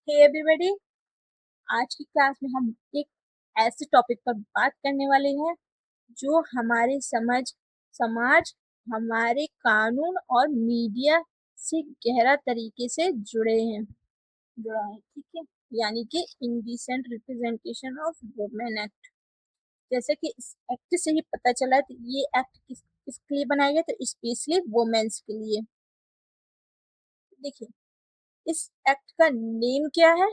Hey everybody, आज की class में हम एक ऐसे टॉपिक पर बात करने वाले हैं जो हमारे समाज, हमारे कानून और मीडिया से गहरा तरीके से जुड़ा है। ठीक है, यानी कि indecent representation of women act. जैसे कि इस एक्ट से ही पता चला तो ये एक्ट किसके लिए बनाया गया, तो स्पेशली वुमेन्स के लिए। देखिए, इस एक्ट का नेम क्या है?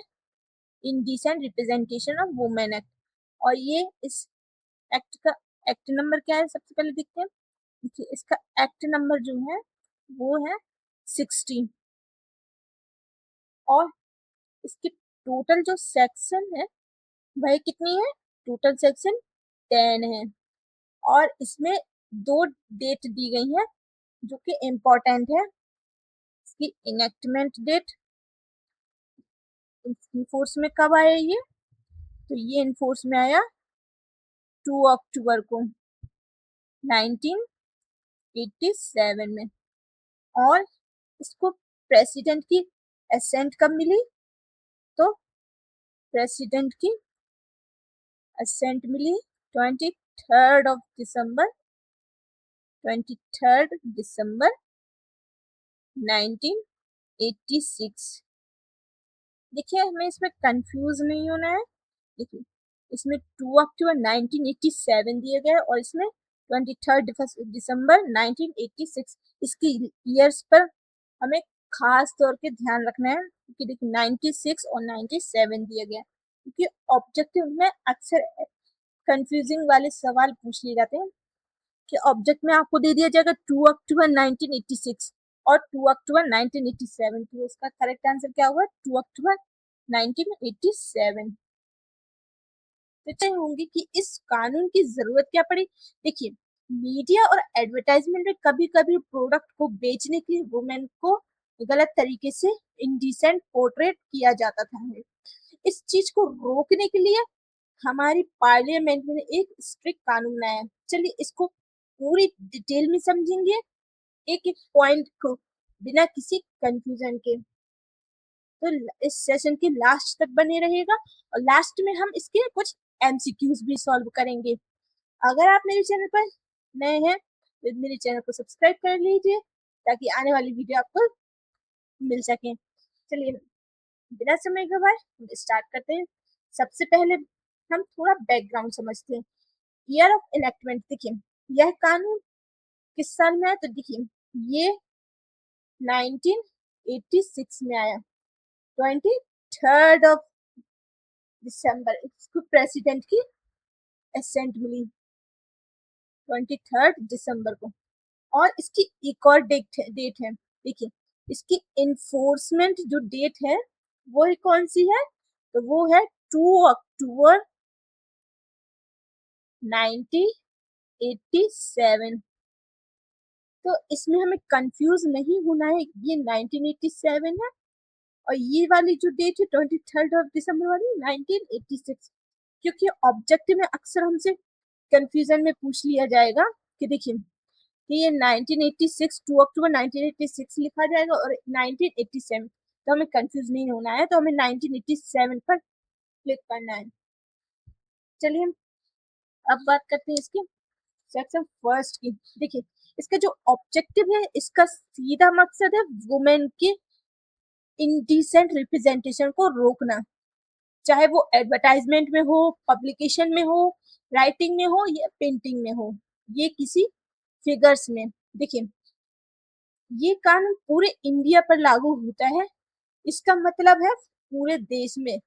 Indecent representation of women act. और ये इस एक्ट का एक्ट नंबर क्या है, सबसे पहले देखते हैं। देखिए, इसका एक्ट नंबर जो है वो है 16। और इसके टोटल जो सेक्शन है वह कितनी है? टोटल सेक्शन 10 है। और इसमें दो डेट दी गई है जो कि इम्पोर्टेंट है। इसकी इनेक्टमेंट डेट, इन्फोर्स में कब आया ये? तो ये इन्फोर्स में आया 2 अक्टूबर को 1987 में। और इसको प्रेसिडेंट की असेंट कब मिली? तो प्रेसिडेंट की असेंट मिली 23 दिसंबर 1986। देखिए, हमें इसमें कंफ्यूज नहीं होना है। देखिए, इसमें 2 अक्टूबर 1987 दिया गया है और इसमें 23 दिसंबर 1986। इसकी ईयर्स पर हमें खास तौर पे ध्यान रखना है क्योंकि देखिए 96 और 97 दिया गया है, क्योंकि ऑब्जेक्टिव में अक्सर कंफ्यूजिंग वाले सवाल पूछ लिए जाते हैं कि ऑब्जेक्ट में आपको दे दिया जाएगा 2 अक्टूबर 1986 और 2 अक्टूबर 1987, तो इसका करेक्ट आंसर क्या होगा? 2 अक्टूबर 1987। तो चाहे होंगे कि इस कानून की जरूरत क्या पड़ी। देखिए, मीडिया और एडवर्टाइजमेंट में कभी कभी प्रोडक्ट को बेचने के लिए वुमेन को गलत तरीके से इंडिसेंट पोर्ट्रेट किया जाता था। इस चीज को रोकने के लिए हमारी पार्लियामेंट ने एक स्ट्रिक्ट कानून बनाया। चलिए इसको पूरी डिटेल में समझेंगे, एक एक पॉइंट को बिना किसी कंफ्यूजन के। तो इस सेशन के लास्ट तक बने रहेगा और लास्ट में हम इसके कुछ एमसीक्यूज भी सॉल्व करेंगे। अगर आप मेरे चैनल पर नए हैं तो मेरे चैनल को सब्सक्राइब कर लीजिए ताकि आने वाली वीडियो आपको मिल सके। चलिए, बिना समय गवाए हम स्टार्ट करते हैं। सबसे पहले हम थोड़ा बैकग्राउंड समझते हैं। ईयर ऑफ इनेक्टमेंट, देखिए यह कानून किस साल में आया? तो देखिए, ये 1986 में आया। 23 दिसंबर इसको प्रेसिडेंट की असेंट मिली 23 दिसंबर को। और इसकी एक और डेट है। देखिए, इसकी इन्फोर्समेंट जो डेट है वो कौन सी है? तो वो है 2 अक्टूबर 1987। तो इसमें हमें कंफ्यूज नहीं होना है, ये 1987 है और ये वाली जो डेट है 23 दिसंबर वाली 1986। क्योंकि ऑब्जेक्टिव में अक्सर हमसे कंफ्यूजन में पूछ लिया जाएगा कि देखिए कि ये 1986 2 अक्टूबर 1986 लिखा जाएगा और 1987, तो हमें कंफ्यूज नहीं होना है, तो हमें 1987 पर क्लिक करना है। चलिए हम अब बात करते हैं इसके सेक्शन फर्स्ट की। देखिए, इसका जो ऑब्जेक्टिव है, इसका सीधा मकसद है वुमेन के इंडिसेंट रिप्रेजेंटेशन को रोकना, चाहे वो एडवर्टाइजमेंट में हो, पब्लिकेशन में हो, राइटिंग में हो या पेंटिंग में हो, ये किसी फिगर्स में। देखिए, ये कानून पूरे इंडिया पर लागू होता है। इसका मतलब है पूरे देश में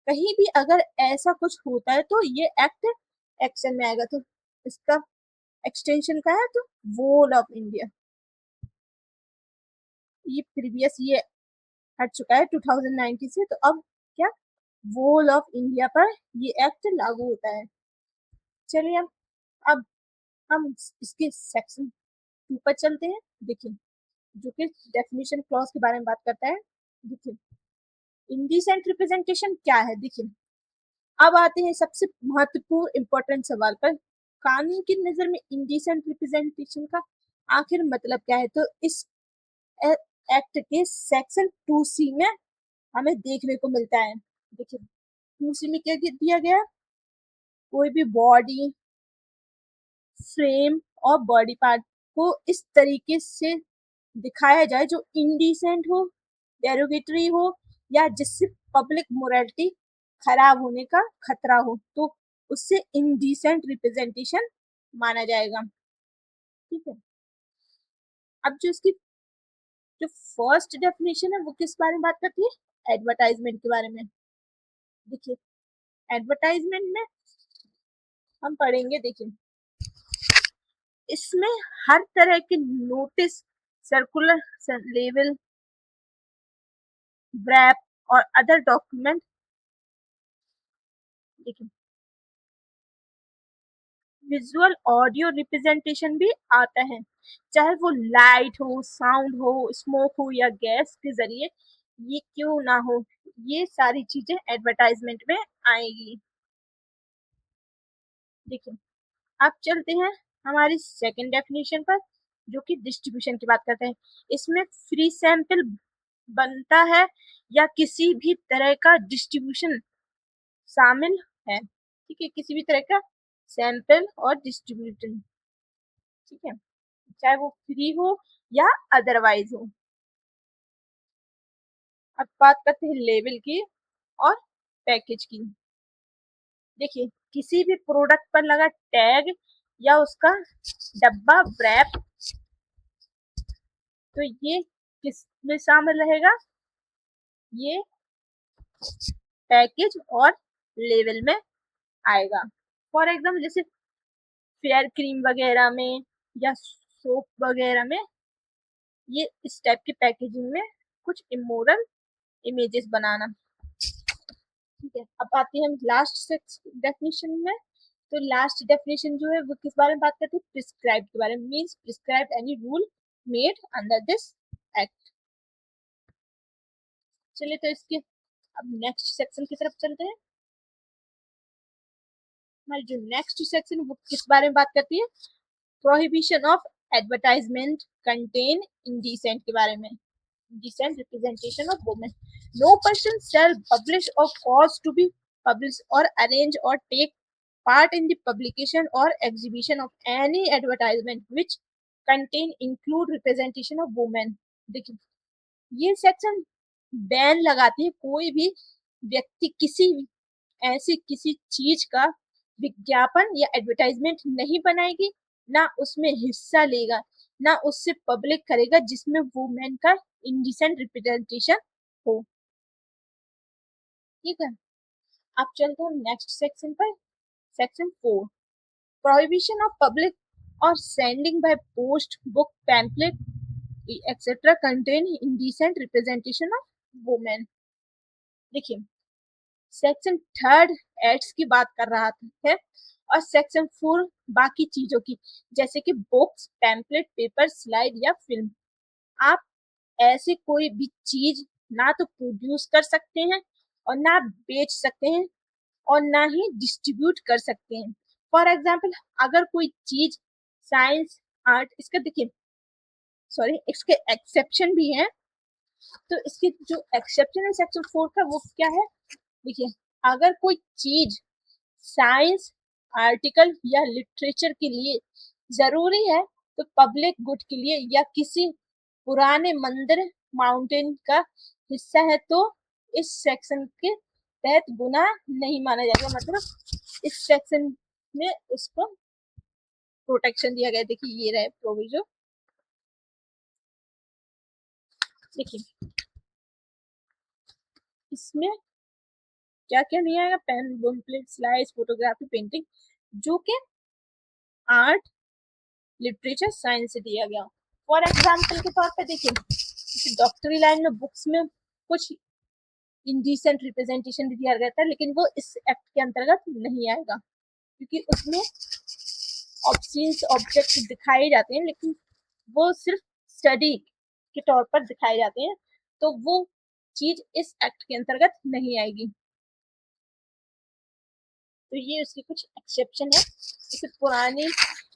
कहीं भी अगर ऐसा कुछ होता है तो ये एक्ट एक्शन में आएगा। तो इसका एक्सटेंशन का है तो वोल ऑफ इंडिया। ये प्रीवियस ये हट चुका है 2019 से, तो अब क्या वोल ऑफ इंडिया पर ये एक्ट लागू होता है। चलिए अब हम इसके सेक्शन 2 पर चलते हैं। देखिए, जो कि डेफिनेशन क्लॉज के बारे में बात करता है। देखिए, इंडिसेंट रिप्रेजेंटेशन क्या है? देखिए, अब आते हैं सबसे महत्वपूर्ण इंपॉर्टेंट सवाल पर। कानून की नजर में इंडिसेंट रिप्रेजेंटेशन का आखिर मतलब क्या है? तो इस एक्ट के सेक्शन 2C में हमें देखने को मिलता है। देखिए दूसरी में क्या दिया गया, कोई भी बॉडी, फ्रेम और बॉडी पार्ट को इस तरीके से दिखाया जाए जो इंडिसेंट हो, डेरोगेटरी हो, या जिससे पब्लिक मोरालिटी खराब होने का खतरा हो, तो उससे इंडिसेंट रिप्रेजेंटेशन माना जाएगा। ठीक है। अब जो इसकी जो फर्स्ट डेफिनेशन है वो किस बारे में बात करती है, एडवर्टाइजमेंट के बारे में। देखिए एडवर्टाइजमेंट में हम पढ़ेंगे, देखिए इसमें हर तरह के नोटिस, सर्कुलर, लेबल, रैप और अदर डॉक्यूमेंट, देखिए विजुअल ऑडियो रिप्रेजेंटेशन भी आता है, चाहे वो लाइट हो, साउंड हो, स्मोक हो या गैस के जरिए ये क्यों ना हो, ये सारी चीजें एडवर्टाइजमेंट में आएगी। देखिए अब चलते हैं हमारी सेकंड डेफिनेशन पर, जो कि डिस्ट्रीब्यूशन की बात करते हैं। इसमें फ्री सैंपल बनता है या किसी भी तरह का डिस्ट्रीब्यूशन शामिल है। ठीक है, किसी भी तरह का सैंपल और डिस्ट्रीब्यूशन, ठीक है, चाहे वो फ्री हो या अदरवाइज हो। अब बात करते हैं लेबल की और पैकेज की। देखिए किसी भी प्रोडक्ट पर लगा टैग या उसका डब्बा, रैप, तो ये किस में शामिल रहेगा, ये पैकेज और लेवल में आएगा। फॉर एग्जाम्पल जैसे फेयर क्रीम वगैरह में या सोप वगैरह में ये इस टाइप की पैकेजिंग में कुछ इमोरल इमेजेस बनाना। ठीक है, अब आते हैं हम लास्ट डेफिनेशन में। तो लास्ट डेफिनेशन जो है वो किस बारे में बात करते हैं, प्रिस्क्राइब के बारे में। Means prescribe any rule made under this act. चलिए तो इसके अब नेक्स्ट सेक्शन की तरफ चलते हैं। हमारी जो नेक्स्ट सेक्शन वो किस बारे में बात करती है, prohibition of advertisement contain indecent के बारे में। Decent representation of women. No person shall publish or cause to be published or arrange or take part in the publication or exhibition of any advertisement which contain include representation of women. देखिए ये section ban लगाती है, कोई भी व्यक्ति किसी भी ऐसी किसी चीज का विज्ञापन या एडवर्टाइजमेंट नहीं बनाएगी, ना उसमें हिस्सा लेगा, ना उससे पब्लिक करेगा जिसमें वुमेन का इंडिसेंट रिप्रेजेंटेशन हो। ठीक है, अब चलते हैं नेक्स्ट सेक्शन पर। सेक्शन 4, प्रोहिबिशन ऑफ पब्लिक और sending by post, book, pamphlet etcetera contain indecent representation of women. देखिए सेक्शन 3 एड्स की बात कर रहा है और सेक्शन 4 बाकी चीजों की, जैसे कि बुक्स, पैम्पलेट, पेपर, स्लाइड या फिल्म। आप ऐसे कोई भी चीज ना तो प्रोड्यूस कर सकते हैं और ना बेच सकते हैं और ना ही डिस्ट्रीब्यूट कर सकते हैं। फॉर एग्जाम्पल अगर कोई चीज साइंस, आर्ट, इसका देखिए सॉरी इसके एक्सेप्शन भी हैं। तो इसके जो एक्सेप्शन है सेक्शन 4 का वो क्या है, देखिए अगर कोई चीज साइंस, आर्टिकल या लिटरेचर के लिए जरूरी है, तो पब्लिक गुड के लिए या किसी पुराने मंदिर, माउंटेन का हिस्सा है, तो इस सेक्शन के तहत गुनाह नहीं माना जाएगा। मतलब इस सेक्शन में उसको प्रोटेक्शन दिया गया। देखिए ये रहे प्रोविजन। देखिए इसमें क्या क्या नहीं आएगा, pen, booklet, slides, photography, painting, जो कि आर्ट, लिटरेचर, साइंस से दिया गया। फॉर एग्जाम्पल के तौर पे देखिए डॉक्टरी लाइन में बुक्स में कुछ इंडिसेंट रिप्रेजेंटेशन भी दिया गया था, लेकिन वो इस एक्ट के अंतर्गत नहीं आएगा क्योंकि उसमें ऑब्सीन्स ऑब्जेक्ट दिखाए जाते हैं, लेकिन वो सिर्फ स्टडी के तौर पर दिखाए जाते हैं, तो वो चीज इस एक्ट के अंतर्गत नहीं आएगी। तो ये उसकी कुछ एक्सेप्शन है। जैसे पुरानी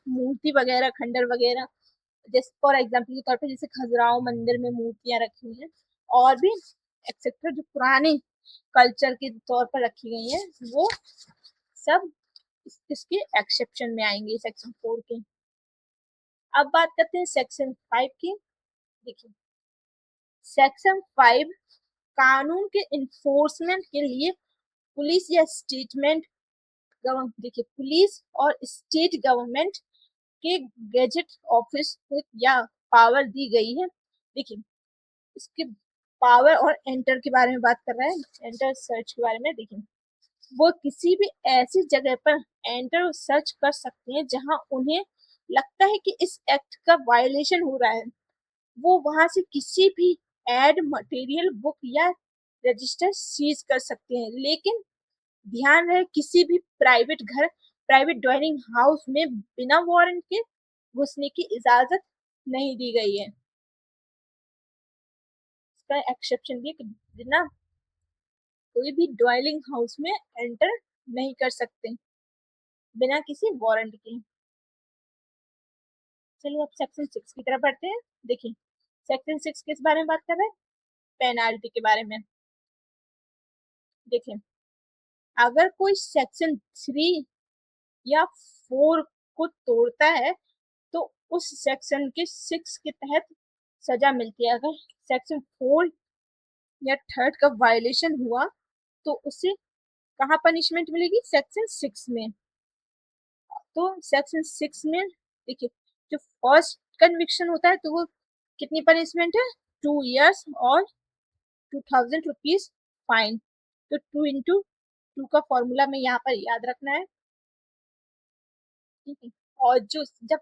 मूर्ति वगैरह, खंडर वगैरह, जैसे फॉर एग्जाम्पल के तौर पे जैसे खजुराहो मंदिर में मूर्तियां रखी हुई हैं, और भी एक्सेट्रा जो पुराने कल्चर के तौर पर रखी गई है वो सब इसके एक्सेप्शन में आएंगे सेक्शन 4 के। अब बात करते हैं सेक्शन 5 की। देखिए सेक्शन 5 कानून के इन्फोर्समेंट के लिए पुलिस या स्टेटमेंट देखिए पुलिस और स्टेट गवर्नमेंट के गैजेट ऑफिस को या पावर दी गई है। देखिए इसके पावर और एंटर के बारे में बात कर रहा है, एंटर सर्च के बारे में। देखिए वो किसी भी ऐसी जगह पर एंटर और सर्च कर सकते हैं जहां उन्हें लगता है कि इस एक्ट का वायलेशन हो रहा है। वो वहां से किसी भी एड मटेरियल बुक या रजिस्टर सीज कर सकते हैं, लेकिन ध्यान रहे किसी भी प्राइवेट घर प्राइवेट ड्वेलिंग हाउस में बिना वारंट के घुसने की इजाजत नहीं दी गई है। इसका एक्सेप्शन भी बिना कोई भी ड्वेलिंग हाउस में एंटर नहीं कर सकते बिना किसी वारंट के। चलिए अब सेक्शन 6 की तरफ बढ़ते हैं। देखिए सेक्शन 6 किस बारे में बात कर रहे हैं? पेनाल्टी के बारे में। देखिए अगर कोई सेक्शन 3 या 4 को तोड़ता है तो उस सेक्शन के 6 के तहत सजा मिलती है। अगर सेक्शन 4 या 3 का वायलेशन हुआ तो उसे कहाँ पनिशमेंट मिलेगी? सेक्शन 6 में। तो सेक्शन 6 में देखिए जो फर्स्ट कन्विक्शन होता है तो वो कितनी पनिशमेंट है? 2 years और 2000 रुपीज फाइन। तो 2 into 2 का फॉर्मूला में यहाँ पर याद रखना है, ठीक है। और जो जब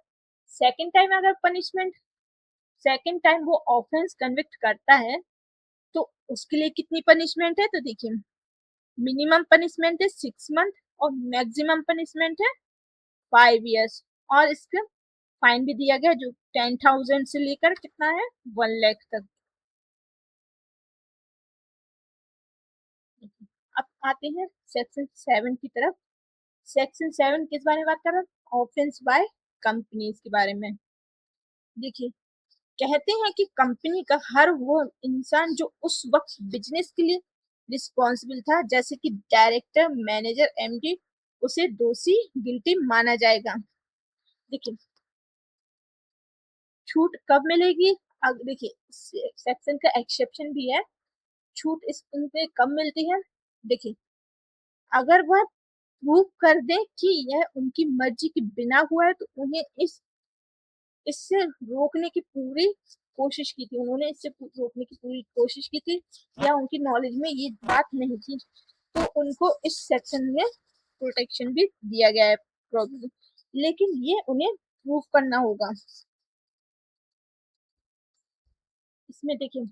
सेकेंड टाइम अगर पनिशमेंट सेकेंड टाइम वो ऑफेंस कन्विक्ट करता है तो उसके लिए कितनी पनिशमेंट है? तो देखिए मिनिमम पनिशमेंट है 6 month और मैक्सिमम पनिशमेंट है 5 years। और इसका फाइन भी दिया गया जो 10,000 से लेकर कितना है 1 लाख तक। अब आते हैं सेक्शन 7 की तरफ। सेक्शन 7 किस बारे में बात कर रहा है? ऑफेंस बाय कंपनीज के बारे में। देखिए कहते हैं कि कंपनी का हर वो इंसान जो उस वक्त बिजनेस के लिए रिस्पॉन्सिबल था, जैसे कि डायरेक्टर, मैनेजर, एमडी, उसे दोषी गिल्टी माना जाएगा। देखिए छूट कब मिलेगी? अब देखिए सेक्शन का एक्सेप्शन भी है। छूट इस उनपे कब मिलती है? देखिए अगर वह प्रूव कर दे कि यह उनकी मर्जी के बिना हुआ है तो उन्हें इससे रोकने की पूरी कोशिश की थी, उन्होंने इससे रोकने की पूरी कोशिश की थी या उनकी नॉलेज में ये बात नहीं थी तो उनको इस सेक्शन में प्रोटेक्शन भी दिया गया है प्रॉब्लम, लेकिन ये उन्हें प्रूव करना होगा। इसमें देखिए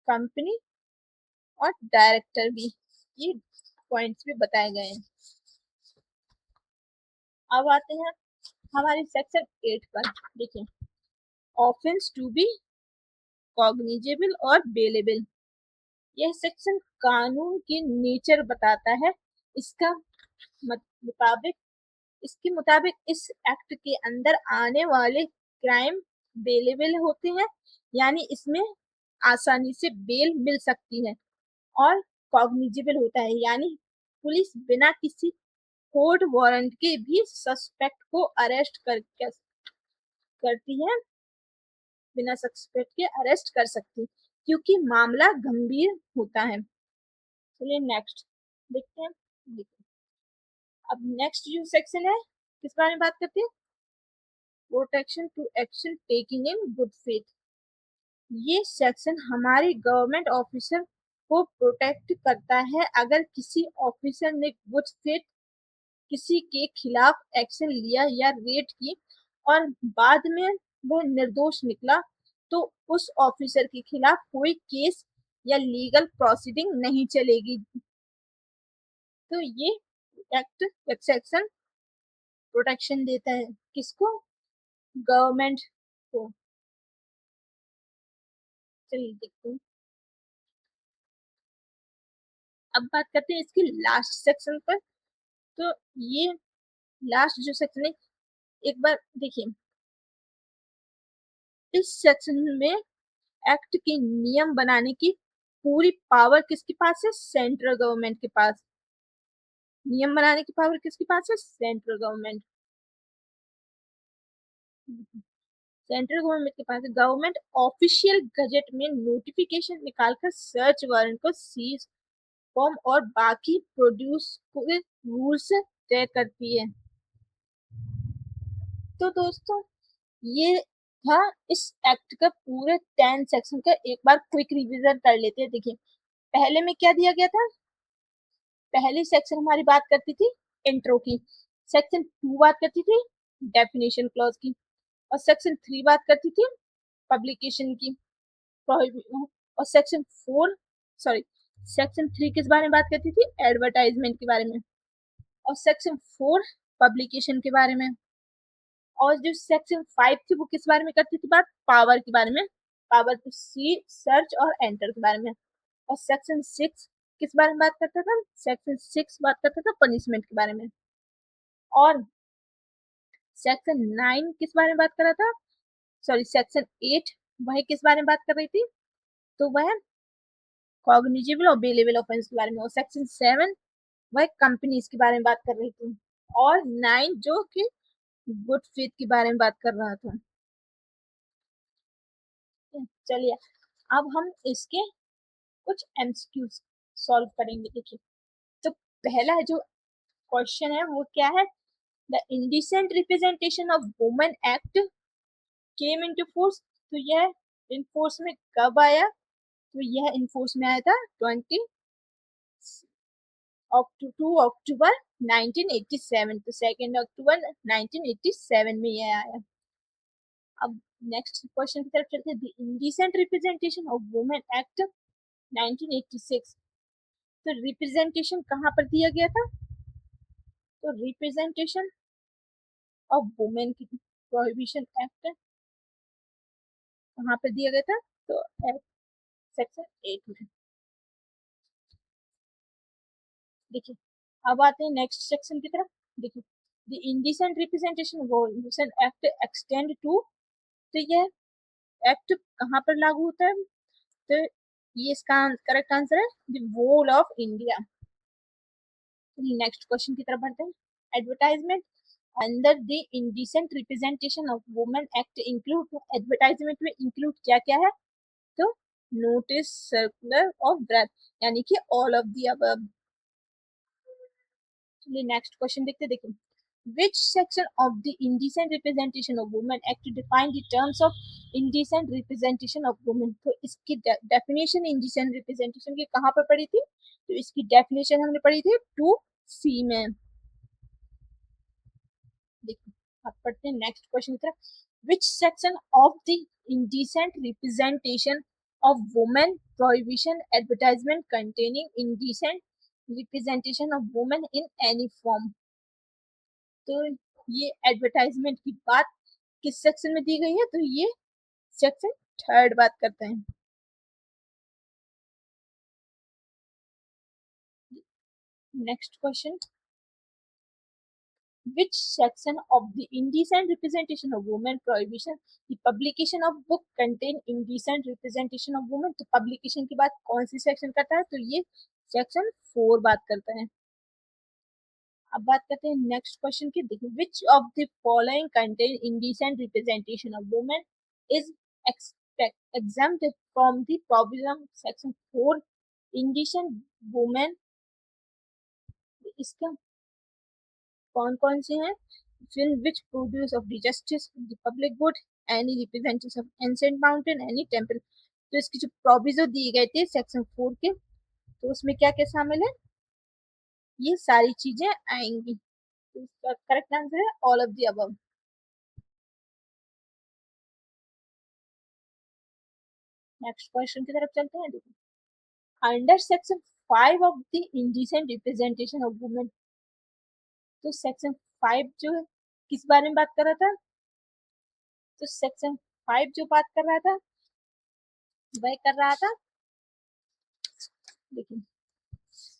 कंपनी और डायरेक्टर भी ये पॉइंट्स भी बताए गए हैं। अब आते हैं हमारे सेक्शन 8 पर। देखिए ऑफेंस टू बी कॉग्निजेबल और बेलेबल। यह सेक्शन कानून की नेचर बताता है। इसका मुताबिक इसके मुताबिक इस एक्ट के अंदर आने वाले क्राइम बेलेबल होते हैं, यानी इसमें आसानी से बेल मिल सकती है। और कॉग्निजेबल होता है यानी पुलिस बिना किसी कोर्ट वारंट के भी सस्पेक्ट को अरेस्ट करती है, बिना सस्पेक्ट के अरेस्ट कर सकती क्योंकि मामला गंभीर होता है। चलिए नेक्स्ट देखते हैं। देखिए अब नेक्स्ट जो सेक्शन है किस बारे में बात करते हैं? Protection to action taking in good faith. ये सेक्शन हमारी गवर्नमेंट ऑफिसर को प्रोटेक्ट करता है। अगर किसी ऑफिसर ने गुड फेथ किसी के खिलाफ एक्शन लिया या रेड की और बाद में वह निर्दोष निकला तो उस ऑफिसर के खिलाफ कोई केस या लीगल प्रोसीडिंग नहीं चलेगी। तो ये एक्ट सेक्शन प्रोटेक्शन देता है किसको? गवर्नमेंट को। चलिए देखते हैं। अब बात करते हैं इसकी लास्ट सेक्शन पर। तो ये लास्ट जो सेक्शन है एक बार देखिए इस सेक्शन में एक्ट के नियम बनाने की पूरी पावर किसके पास है? सेंट्रल गवर्नमेंट के पास। नियम बनाने की पावर किसके पास है? Central government. सेंट्रल गवर्नमेंट के पास है। गवर्नमेंट ऑफिशियल गजट में नोटिफिकेशन निकालकर सर्च वारंट को सीज फॉर्म और बाकी प्रोड्यूस रूल्स तय करती है। तो दोस्तों ये था इस एक्ट का पूरे 10 सेक्शन का। एक बार क्विक रिवीजन कर लेते हैं। देखिए पहले में क्या दिया गया था। पहली सेक्शन हमारी बात करती थी इंट्रो की। सेक्शन 2 बात करती थी डेफिनेशन क्लॉज की। और सेक्शन 3 बात करती थी पब्लिकेशन की। और सेक्शन 3 किस बारे में बात करती थी? एडवर्टाइजमेंट के बारे में। और सेक्शन 4 पब्लिकेशन के बारे में। और जो सेक्शन 5 थी वो किस बारे में करती थी बात? पावर के बारे में। पावर टू सी सर्च और एंटर के बारे में। और सेक्शन 6 किस बारे में बात करता था? सेक्शन 6 बात करता था पनिशमेंट के बारे में। और सेक्शन 9 किस बारे में बात कर रहा था? सेक्शन 8 वह किस बारे में बात कर रही थी? तो वह कॉग्निजेबल और बेलेबल ऑफेंस के बारे में। और सेक्शन 7 वह कंपनीज के बारे में बात कर रही थी। और 9 जो कि गुड फेथ के बारे में बात कर रहा था। चलिए अब हम इसके कुछ एमसीक्यूज सॉल्व करेंगे। देखिए तो पहला जो क्वेश्चन है वो क्या है? The indecent representation of women act came into force. तो यह इन फोर्स में कब आया? तो यह इन फोर्स में आया था 2 अक्टूबर 1987। तो 2 अक्टूबर 1987 में यह आया। अब नेक्स्ट क्वेश्चन की तरफ चलते हैं। The indecent representation of women act 1986। तो रिप्रेजेंटेशन कहाँ पर दिया गया था? तो रिप्रेजेंटेशन ऑफ वुमेन की प्रोहिबिशन एक्ट कहाँ पर दिया गया था? तो सेक्शन 8 में। देखिए अब आते हैं नेक्स्ट सेक्शन की तरफ। देखिए the indecent representation women act extend to. तो यह एक्ट कहाँ पर लागू होता है? तो ये इसका करेक्ट आंसर है the whole of India. Next question की तरफ बढ़ते हैं। Advertisement under the indecent representation of women act include. Advertisement में इंक्लूड क्या क्या है? तो नोटिस सर्कुलर और ब्रेथ यानी कि ऑल ऑफ दी अबव। चलिए नेक्स्ट क्वेश्चन देखते हैं। देखिए which section of the indecent representation of women act define the terms of indecent representation of women। तो इसकी डेफिनेशन indecent representation की कहाँ पर पढ़ी थी? तो इसकी डेफिनेशन हमने पढ़ी थी 2C में। देखिए अब पढ़ते हैं नेक्स्ट क्वेश्चन की तरफ। which section of the indecent representation of women prohibition advertisement containing indecent representation of women in any form। तो ये एडवर्टाइजमेंट की बात किस सेक्शन में दी गई है? तो ये सेक्शन 3 बात करते हैं। Next question which section of the indecent representation of women prohibition the publication of book contain indecent representation of women। तो पब्लिकेशन की बात कौन सी सेक्शन करता है? तो ये सेक्शन 4 बात करता है। अब बात करते हैं नेक्स्ट क्वेश्चन की। देखिए which of the following contain indecent representation of women is exempt from the provision section 4 indecent women। इसका कौन कौन से हैं? film which produce of the justice the public good any representation of ancient mountain any temple। तो इसकी जो proviso दी गए थे सेक्शन 4 के तो उसमें क्या क्या शामिल है? ये सारी चीजें आएंगी। तो इसका करेक्ट आंसर है all of the above. Next question की तरफ चलते हैं। देखिए under section 5 of the indecent representation of women. तो सेक्शन 5 जो है किस बारे में बात कर रहा था? तो सेक्शन 5 जो बात कर रहा था वह कर रहा था देखिए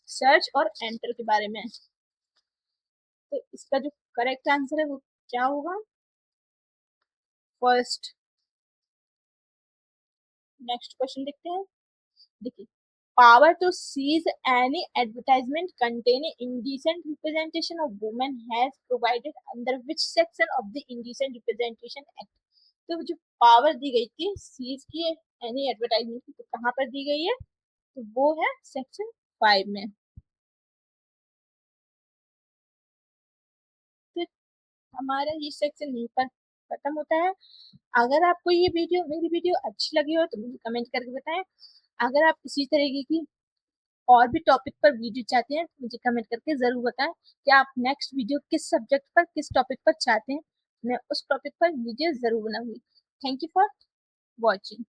सर्च और एंटर के बारे में। तो इसका जो करेक्ट आंसर है वो क्या होगा? फर्स्ट नेक्स्ट क्वेश्चन देखते हैं। देखिए, power to seize any advertisement containing indecent representation of women has provided under which section of the Indecent Representation Act? तो जो पावर दी गई थी सीज की एनी एडवर्टाइजमेंट की, तो कहाँ पर दी गई है? तो वो है सेक्शन 5 में। तो हमारा ये सेक्शन यहीं पर खत्म होता है। अगर आपको ये वीडियो, मेरी वीडियो अच्छी लगी हो तो मुझे कमेंट करके बताएं। अगर आप इसी तरीके की और भी टॉपिक पर वीडियो चाहते हैं तो मुझे कमेंट करके जरूर बताएं कि आप नेक्स्ट वीडियो किस सब्जेक्ट पर, किस टॉपिक पर चाहते हैं। मैं उस टॉपिक पर वीडियो जरूर बनाऊंगी। Thank you for watching.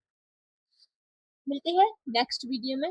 मिलते हैं नेक्स्ट वीडियो में।